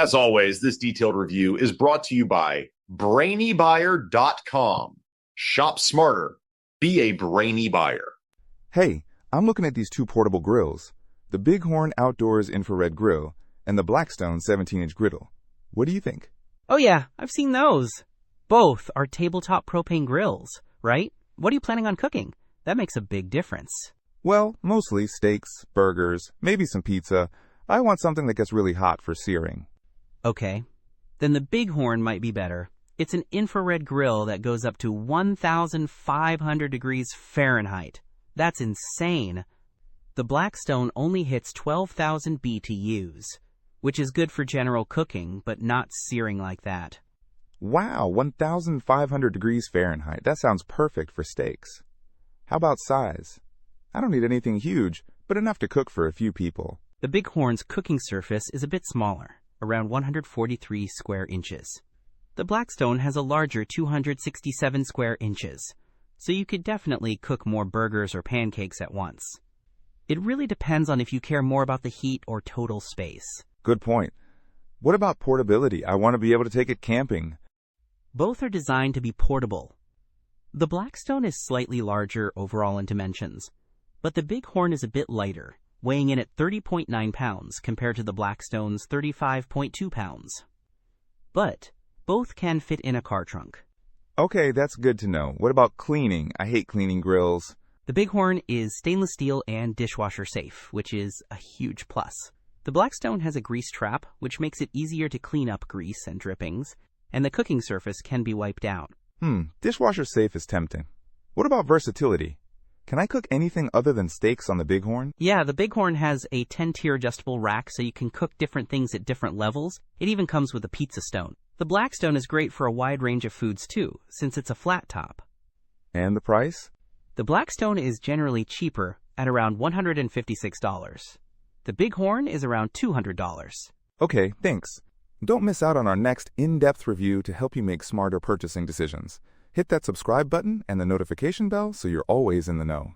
As always, this detailed review is brought to you by BrainyBuyer.com. Shop smarter. Be a brainy buyer. Hey, I'm looking at these two portable grills, the Bighorn Outdoors Infrared Grill and the Blackstone 17-inch Griddle. What do you think? Oh yeah, I've seen those. Both are tabletop propane grills, right? What are you planning on cooking? That makes a big difference. Well, mostly steaks, burgers, maybe some pizza. I want something that gets really hot for searing. Okay, then the Bighorn might be better. It's an infrared grill that goes up to 1,500 degrees Fahrenheit. That's insane. The Blackstone only hits 12,000 BTUs, which is good for general cooking, but not searing like that. Wow, 1,500 degrees Fahrenheit. That sounds perfect for steaks. How about size? I don't need anything huge, but enough to cook for a few people. The Bighorn's cooking surface is a bit smaller, around 143 square inches. The Blackstone has a larger 267 square inches, so you could definitely cook more burgers or pancakes at once. It really depends on if you care more about the heat or total space. Good point. What about portability? I want to be able to take it camping. Both are designed to be portable. The Blackstone is slightly larger overall in dimensions, but the Bighorn is a bit lighter, weighing in at 30.9 pounds compared to the Blackstone's 35.2 pounds. But both can fit in a car trunk. Okay, that's good to know. What about cleaning? I hate cleaning grills. The Bighorn is stainless steel and dishwasher safe, which is a huge plus. The Blackstone has a grease trap, which makes it easier to clean up grease and drippings, and the cooking surface can be wiped out. Dishwasher safe is tempting. What about versatility? Can I cook anything other than steaks on the Bighorn? Yeah, the Bighorn has a 10-tier adjustable rack, so you can cook different things at different levels. It even comes with a pizza stone. The Blackstone is great for a wide range of foods too, since it's a flat top. And the price? The Blackstone is generally cheaper at around $156. The Bighorn is around $200. Okay, thanks. Don't miss out on our next in-depth review to help you make smarter purchasing decisions. Hit that subscribe button and the notification bell so you're always in the know.